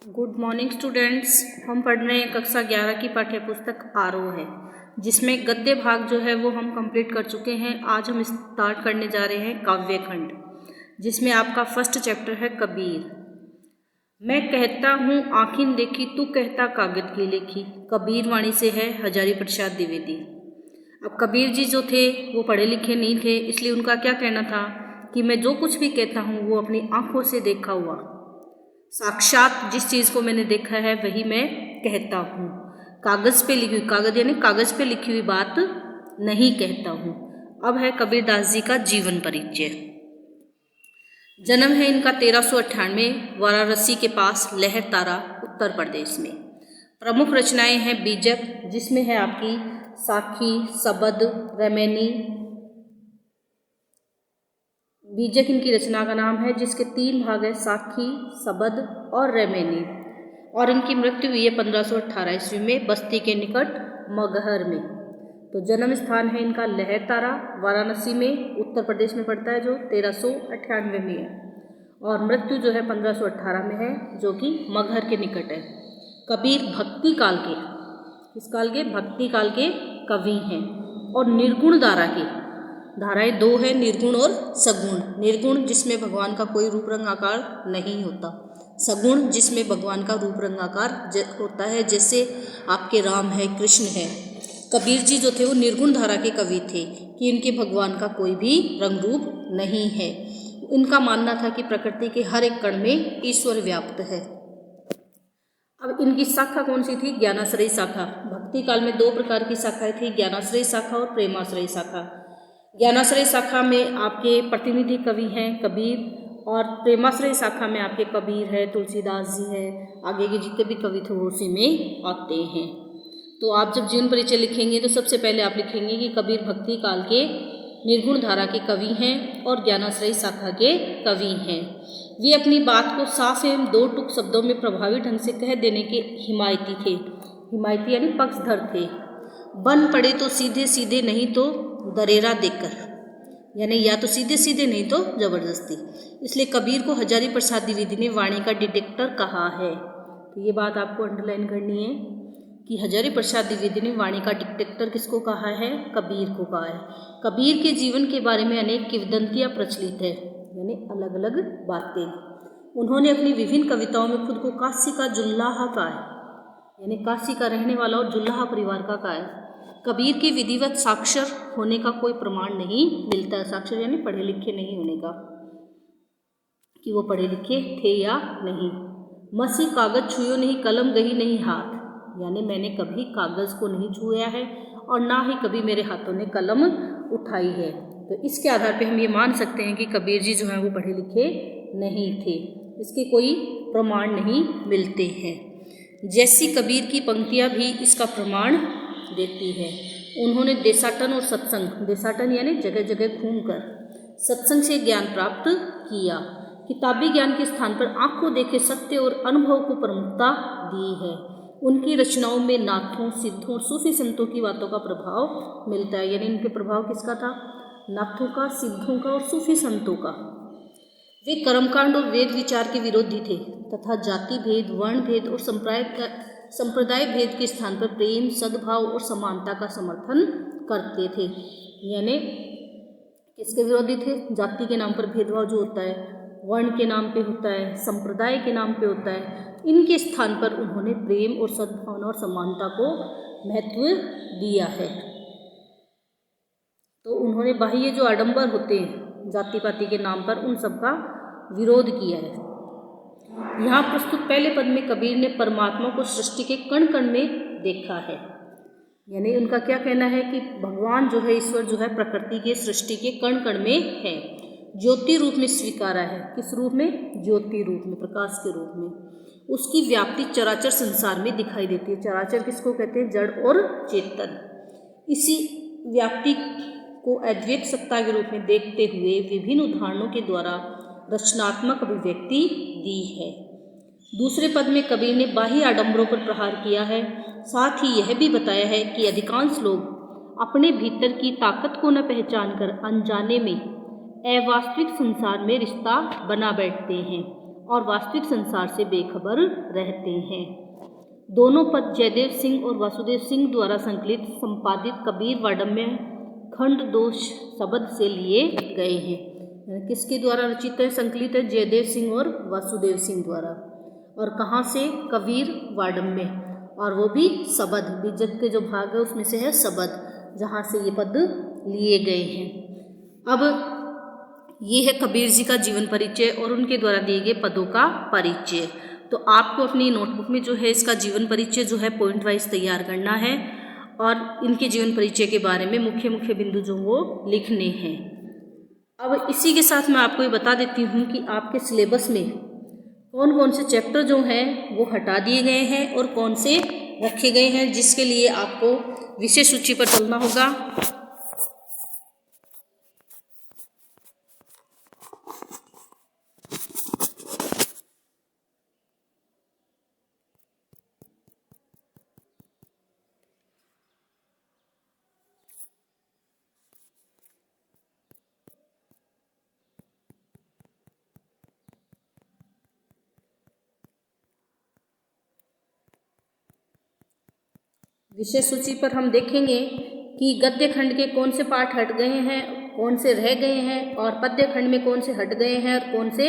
Good morning students. हम पढ़ रहे हैं कक्षा 11 की पाठ्य पुस्तक आरोह है, जिसमें गद्य भाग जो है वो हम कंप्लीट कर चुके हैं। आज हम स्टार्ट करने जा रहे हैं काव्य खंड, जिसमें आपका फर्स्ट चैप्टर है कबीर। मैं कहता हूँ आँखिन देखी, तू कहता कागज की लेखी। कबीर वाणी से है हजारी प्रसाद द्विवेदी। अब कबीर जी जो थे वो पढ़े लिखे नहीं थे, इसलिए उनका क्या कहना था कि मैं जो कुछ भी कहता हूँ वो अपनी आँखों से देखा हुआ, साक्षात जिस चीज़ को मैंने देखा है वही मैं कहता हूँ। कागज़ पे लिखी हुई, कागज़ यानी कागज़ पे लिखी हुई बात नहीं कहता हूँ। अब है कबीरदास जी का जीवन परिचय। जन्म है इनका 1398 वाराणसी के पास लहरतारा उत्तर प्रदेश में। प्रमुख रचनाएं हैं बीजक, जिसमें है आपकी साखी, सबद, रैमेनी। बीजक इनकी रचना का नाम है, जिसके 3 भाग है, साखी, सबद और रैमेनी। और इनकी मृत्यु हुई है 1518 ईस्वी में बस्ती के निकट मगहर में। तो जन्म स्थान है इनका लहरतारा, वाराणसी में, उत्तर प्रदेश में पड़ता है, जो 1398 में है। और मृत्यु जो है 1518 में है, जो कि मगहर के निकट है। कबीर भक्ति काल के, किस काल के? भक्ति काल के कवि हैं। और निर्गुण धारा के, धाराएं 2 है, निर्गुण और सगुण। निर्गुण जिसमें भगवान का कोई रूप रंग आकार नहीं होता, सगुण जिसमें भगवान का रूप रंग आकार होता है, जैसे आपके राम है, कृष्ण है। कबीर जी जो थे वो निर्गुण धारा के कवि थे कि इनके भगवान का कोई भी रंग रूप नहीं है। इनका मानना था कि प्रकृति के हर एक कण में ईश्वर व्याप्त है। अब इनकी शाखा कौन सी थी? ज्ञानाश्रयी शाखा। भक्ति काल में 2 प्रकार की शाखाएं थी, ज्ञानाश्रयी शाखा और प्रेमाश्रयी शाखा। ज्ञानाश्रयी शाखा में आपके प्रतिनिधि कवि हैं कबीर, और प्रेमाश्रयी शाखा में आपके कबीर है, तुलसीदास जी है, आगे के जितने भी कवि थे वो उसी में आते हैं। तो आप जब जीवन परिचय लिखेंगे तो सबसे पहले आप लिखेंगे कि कबीर भक्ति काल के निर्गुण धारा के कवि हैं और ज्ञानाश्रयी शाखा के कवि हैं। वे अपनी बात को साफ एवं 2 टूक शब्दों में प्रभावी ढंग से कह देने के हिमायती थे। हिमायती यानी पक्षधर थे। बन पड़े तो सीधे सीधे, नहीं तो दरेरा देकर, यानी या तो सीधे सीधे नहीं तो जबरदस्ती। इसलिए कबीर को हजारी प्रसाद द्विवेदी ने वाणी का डिटेक्टर कहा है। तो ये बात आपको अंडरलाइन करनी है कि हजारी प्रसाद द्विवेदी ने वाणी का डिटेक्टर किसको कहा है? कबीर को कहा है। कबीर के जीवन के बारे में अनेक किंवदंतियां प्रचलित है, यानी अलग अलग बातें। उन्होंने अपनी विभिन्न कविताओं में खुद को काशी का जुल्लाहा कहा है, यानी काशी का रहने वाला और जुल्लाहा परिवार का कहा है। कबीर के विधिवत साक्षर होने का कोई प्रमाण नहीं मिलता। साक्षर यानी पढ़े लिखे नहीं होने का, कि वो पढ़े लिखे थे या नहीं। मसी कागज छुयो नहीं, कलम गही नहीं हाथ, यानी मैंने कभी कागज़ को नहीं छुआ है और ना ही कभी मेरे हाथों ने कलम उठाई है। तो इसके आधार पे हम ये मान सकते हैं कि कबीर जी जो हैं वो पढ़े लिखे नहीं थे। इसके कोई प्रमाण नहीं मिलते हैं। जैसी कबीर की पंक्तियाँ भी इसका प्रमाण देती है। उन्होंने देशाटन और सत्संग, देशाटन यानी जगह जगह घूमकर, सत्संग से ज्ञान प्राप्त किया। किताबी ज्ञान के स्थान पर आंखों देखे सत्य और अनुभव को प्रमुखता दी है। उनकी रचनाओं में नाथों, सिद्धों और सूफी संतों की बातों का प्रभाव मिलता है। यानी इनके प्रभाव किसका था? नाथों का, सिद्धों का और सूफी संतों का। वे कर्मकांड और वेद विचार के विरोधी थे तथा जाति भेद, वर्ण भेद और संप्रदाय भेद के स्थान पर प्रेम, सद्भाव और समानता का समर्थन करते थे। यानी किसके विरोधी थे? जाति के नाम पर भेदभाव जो होता है, वर्ण के नाम पे होता है, संप्रदाय के नाम पे होता है, इनके स्थान पर उन्होंने प्रेम और सद्भावना और समानता को महत्व दिया है। तो उन्होंने बाह्य जो आडंबर होते हैं जाति पाति के नाम पर, उन सब का विरोध किया है। यहाँ प्रस्तुत पहले पद में कबीर ने परमात्मा को सृष्टि के कण कण में देखा है। यानी उनका क्या कहना है कि भगवान जो है, ईश्वर जो है, प्रकृति के सृष्टि के कण कण में है। ज्योति रूप में स्वीकारा है। किस रूप में? ज्योति रूप में, प्रकाश के रूप में। उसकी व्याप्ति चराचर संसार में दिखाई देती है। चराचर किसको कहते हैं? जड़ और चेतन। इसी व्याप्ति को अद्वैत सत्ता के रूप में देखते हुए विभिन्न उदाहरणों के द्वारा रचनात्मक अभिव्यक्ति दी है। दूसरे पद में कबीर ने बाह्य आडंबरों पर प्रहार किया है। साथ ही यह भी बताया है कि अधिकांश लोग अपने भीतर की ताकत को न पहचान कर अनजाने में अवास्तविक संसार में रिश्ता बना बैठते हैं और वास्तविक संसार से बेखबर रहते हैं। दोनों पद जयदेव सिंह और वासुदेव सिंह द्वारा संकलित संपादित कबीर वाडम्य खंड दोष शब्द से लिए गए हैं। किसके द्वारा रचित है, संकलित है? जयदेव सिंह और वासुदेव सिंह द्वारा। और कहाँ से? कबीर वाडम्य, और वो भी शब्द, बीजक के जो भाग है उसमें से है शब्द, जहाँ से ये पद लिए गए हैं। अब ये है कबीर जी का जीवन परिचय और उनके द्वारा दिए गए पदों का परिचय। तो आपको अपनी नोटबुक में जो है इसका जीवन परिचय जो है पॉइंट वाइज तैयार करना है और इनके जीवन परिचय के बारे में मुख्य मुख्य बिंदु जो वो लिखने हैं। अब इसी के साथ मैं आपको ये बता देती हूँ कि आपके सिलेबस में कौन कौन से चैप्टर जो हैं वो हटा दिए गए हैं और कौन से रखे गए हैं, जिसके लिए आपको विषय सूची पर चलना होगा। विषय सूची पर हम देखेंगे कि गद्य खंड के कौन से पाठ हट गए हैं, कौन से रह गए हैं, और पद्य खंड में कौन से हट गए हैं और कौन से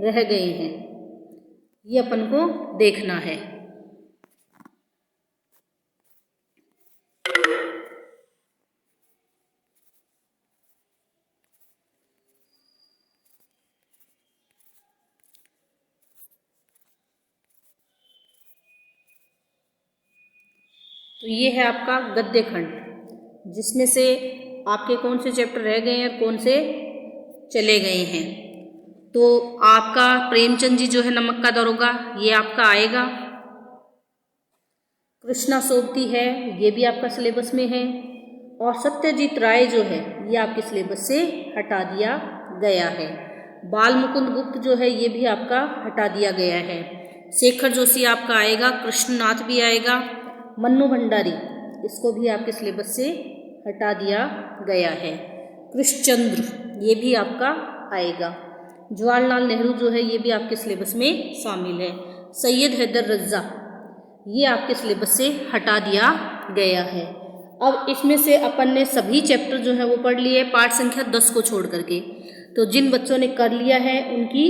रह गए हैं, ये अपन को देखना है। तो ये है आपका गद्य खंड, जिसमें से आपके कौन से चैप्टर रह गए हैं और कौन से चले गए हैं। तो आपका प्रेमचंद जी जो है नमक का दरोगा, ये आपका आएगा। कृष्णा सोबती है, ये भी आपका सिलेबस में है। और सत्यजीत राय जो है ये आपके सिलेबस से हटा दिया गया है। बाल मुकुंद गुप्त जो है ये भी आपका हटा दिया गया है। शेखर जोशी आपका आएगा, कृष्णनाथ भी आएगा, मन्नू भंडारी, इसको भी आपके सिलेबस से हटा दिया गया है। कृष्णचंद्र ये भी आपका आएगा। जवाहरलाल नेहरू जो है ये भी आपके सिलेबस में शामिल है। सैयद हैदर रज़ा ये आपके सिलेबस से हटा दिया गया है। अब इसमें से अपन ने सभी चैप्टर जो है वो पढ़ लिए, पाठ संख्या 10 को छोड़ करके। तो जिन बच्चों ने कर लिया है उनकी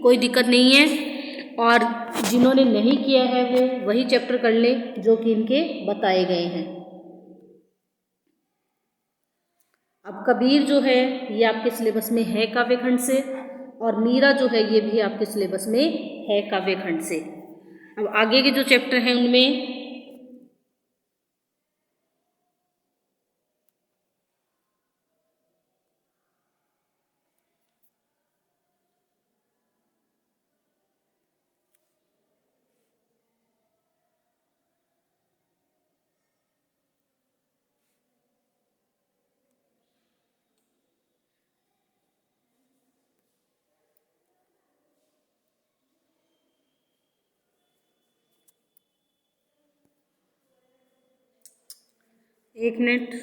कोई दिक्कत नहीं है, और जिन्होंने नहीं किया है वो वही चैप्टर कर लें जो कि इनके बताए गए हैं। अब कबीर जो है ये आपके सिलेबस में है काव्यखंड से, और मीरा जो है ये भी आपके सिलेबस में है काव्यखंड से। अब आगे के जो चैप्टर हैं उनमें एक मिनट